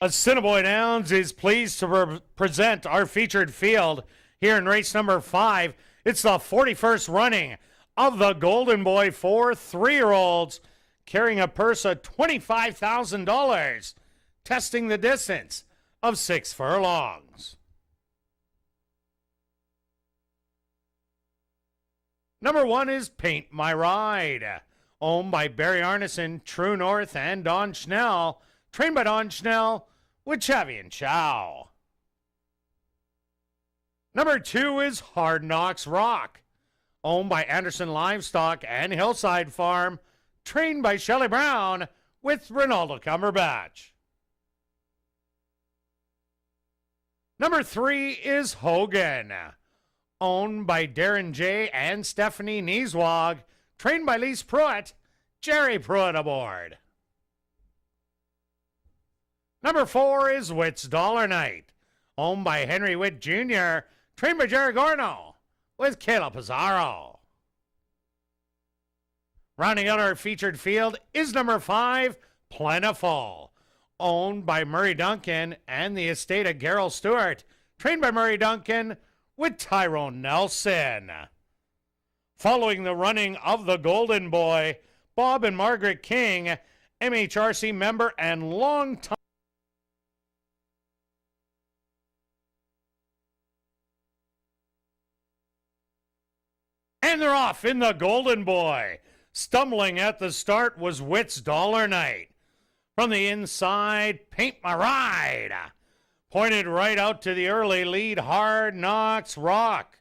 Assiniboia Downs is pleased to present our featured field here in race number 5. It's the 41st running of the Golden Boy for 3-year-olds, carrying a purse of $25,000, testing the distance of 6 furlongs. Number 1 is Paint My Ride, owned by Barry Arneson, True North, and Don Schnell, trained by Don Schnell with Chavi and Chow. Number 2 is Hard Knocks Rock, owned by Anderson Livestock and Hillside Farm, trained by Shelley Brown with Ronaldo Cumberbatch. Number 3 is Hogan, owned by Darren J. and Stephanie Nieswag, trained by Lise Pruitt, Jerry Pruitt aboard. Number 4 is Witt's Dollar Night, owned by Henry Witt Jr., trained by Jerry Gorno, with Caleb Pizarro. Rounding out our featured field is number 5, Plentiful, owned by Murray Duncan and the estate of Gerald Stewart, trained by Murray Duncan with Tyrone Nelson. Following the running of the Golden Boy, Bob and Margaret King, MHRC member and longtime and they're off in the Golden Boy. Stumbling at the start was Witt's Dollar Night. From the inside, Paint My Ride. Pointed right out to the early lead, Hard Knocks Rock.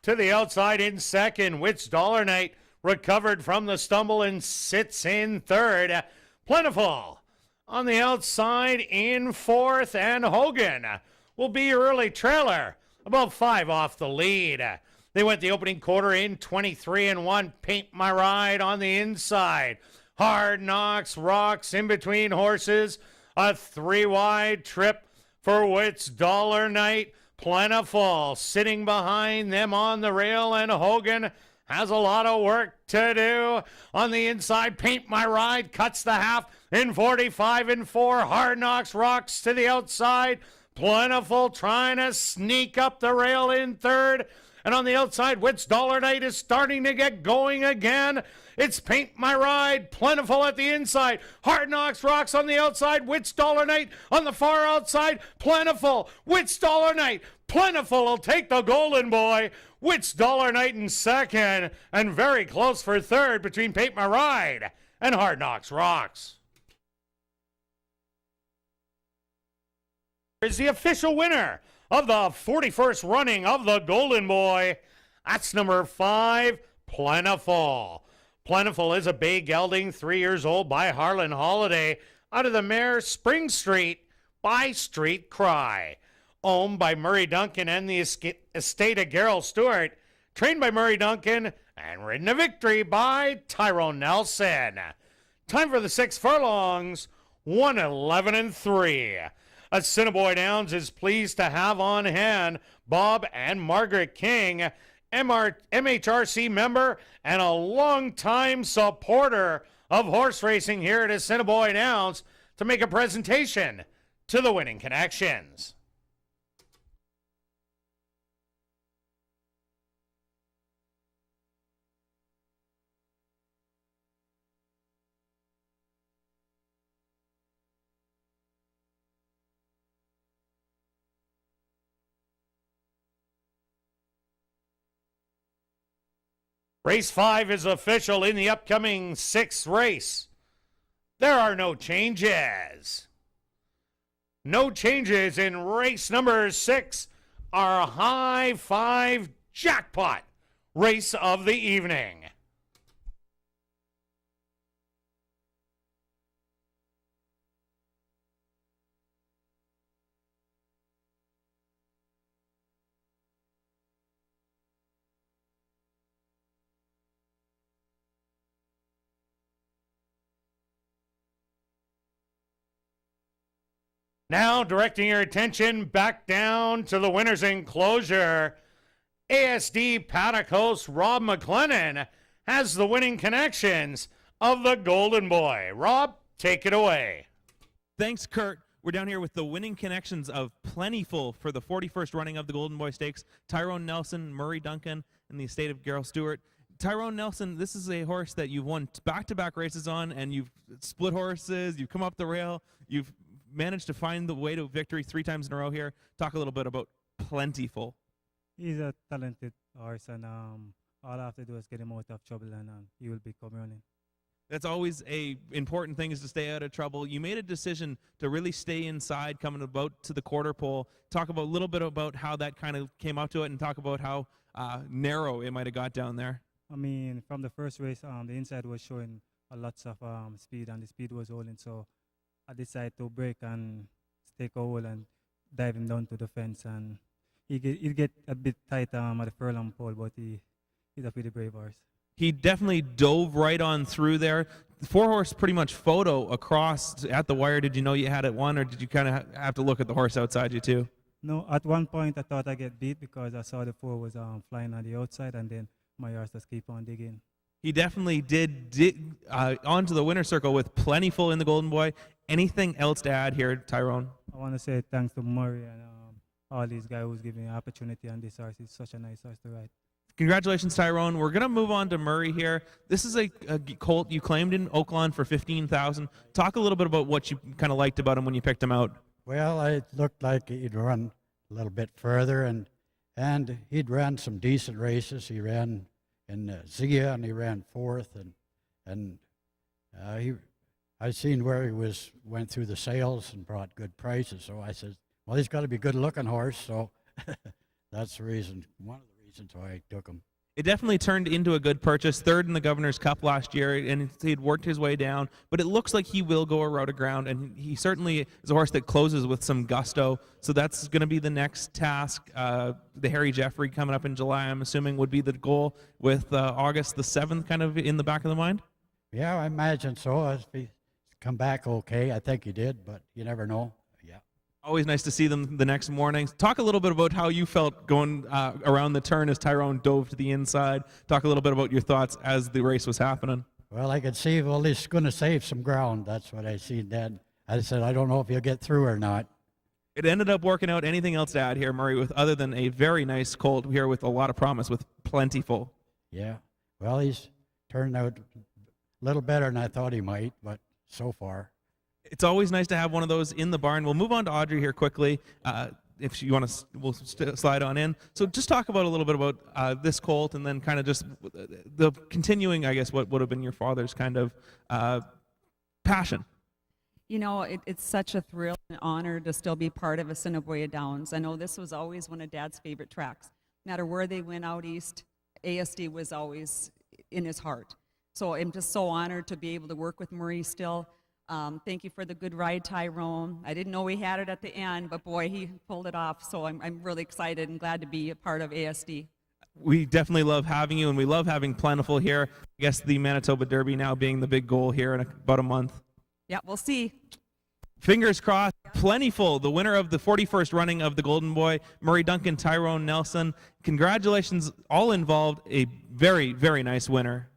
To the outside in second, Witt's Dollar Night recovered from the stumble and sits in third. Plentiful on the outside in fourth, and Hogan will be your early trailer, about 5 off the lead. They went the opening quarter in 23-1. Paint My Ride on the inside. Hard Knocks Rocks in between horses. A 3-wide trip for Witt's Dollar Night. Plentiful sitting behind them on the rail, and Hogan has a lot of work to do. On the inside, Paint My Ride cuts the half in 45-4. Hard Knocks Rocks to the outside. Plentiful trying to sneak up the rail in third. And on the outside, Witt's Dollar Night is starting to get going again. It's Paint My Ride, Plentiful at the inside. Hard Knocks Rocks on the outside. Witt's Dollar Night on the far outside. Plentiful. Witt's Dollar Night. Plentiful will take the Golden Boy. Witt's Dollar Night in second. And very close for third between Paint My Ride and Hard Knocks Rocks. Is the official winner of the 41st running of the Golden Boy. That's number 5, Plentiful. Plentiful is a bay gelding, 3 years old, by Harlan Holiday, out of the mare Spring Street by Street Cry. Owned by Murray Duncan and the estate of Gerald Stewart, trained by Murray Duncan, and ridden to victory by Tyrone Nelson. Time for the 6 furlongs, 1:11-3. Assiniboia Downs is pleased to have on hand Bob and Margaret King, MHRC member and a longtime supporter of horse racing here at Assiniboia Downs, to make a presentation to the winning connections. Race 5 is official in the upcoming 6th race. There are no changes. No changes in race number 6, our High 5 jackpot race of the evening. Now directing your attention back down to the winner's enclosure, ASD Paddock host Rob McLennan has the winning connections of the Golden Boy. Rob, take it away. Thanks, Kurt. We're down here with the winning connections of Plentiful for the 41st running of the Golden Boy Stakes. Tyrone Nelson, Murray Duncan, and the estate of Gerald Stewart. Tyrone Nelson, this is a horse that you've won back-to-back races on, and you've split horses, you've come up the rail, you've managed to find the way to victory 3 times in a row here. Talk a little bit about Plentiful. He's a talented horse, and all I have to do is get him out of trouble, and he will become running. That's always a important thing, is to stay out of trouble. You made a decision to really stay inside coming about to the quarter pole. Talk about a little bit about how that kind of came out to it, and talk about how narrow it might have got down there. I mean, from the first race, the inside was showing a lots of speed, and the speed was holding, so I decided to break and take a hole and dive him down to the fence, and he'd get a bit tight at the furlong pole, but he's a pretty brave horse. He definitely dove right on through there. The 4-horse pretty much photo across at the wire. Did you know you had it won, or did you kind of have to look at the horse outside you too? No, at one point I thought I'd get beat because I saw the 4 was flying on the outside, and then my horse just keep on digging. He definitely did dig onto the winner's circle with Plentiful in the Golden Boy. Anything else to add here, Tyrone? I want to say thanks to Murray and all these guys who's giving me an opportunity on this horse. It's such a nice horse to ride. Congratulations, Tyrone. We're going to move on to Murray here. This is a colt you claimed in Oakland for $15,000. Talk a little bit about what you kind of liked about him when you picked him out. Well, it looked like he'd run a little bit further, and he'd ran some decent races. He ran in Zia, and he ran 4th, and I seen where he went through the sales and brought good prices. So I said, well, he's got to be a good-looking horse. So that's the reason. One of the reasons why I took him. It definitely turned into a good purchase. 3rd in the Governor's Cup last year, and he'd worked his way down. But it looks like he will go a route of ground, and he certainly is a horse that closes with some gusto. So that's going to be the next task. The Harry Jeffrey coming up in July, I'm assuming, would be the goal, with August the 7th kind of in the back of the mind? Yeah, I imagine so. If he come back okay, I think he did, but you never know. Always nice to see them the next morning. Talk a little bit about how you felt going around the turn as Tyrone dove to the inside. Talk a little bit about your thoughts as the race was happening. Well, I could see, well, he's going to save some ground. That's what I seen then. I said, I don't know if he'll get through or not. It ended up working out. Anything else to add here, Murray, with other than a very nice colt here with a lot of promise, with Plentiful? Yeah. Well, he's turned out a little better than I thought he might, but so far. It's always nice to have one of those in the barn. We'll move on to Audrey here quickly. If you want to, we'll slide on in. So just talk about a little bit about this colt, and then kind of just the continuing, I guess, what would have been your father's kind of passion. You know, it's such a thrill and honor to still be part of Assiniboia Downs. I know this was always one of Dad's favorite tracks. No matter where they went out east, ASD was always in his heart. So I'm just so honored to be able to work with Murray still. Thank you for the good ride, Tyrone. I didn't know we had it at the end, but boy, he pulled it off. So I'm really excited and glad to be a part of ASD. We definitely love having you, and we love having Plentiful here. I guess the Manitoba Derby now being the big goal here in about a month. Yeah, we'll see. Fingers crossed. Plentiful, the winner of the 41st running of the Golden Boy. Murray Duncan, Tyrone Nelson. Congratulations, all involved. A very, very nice winner.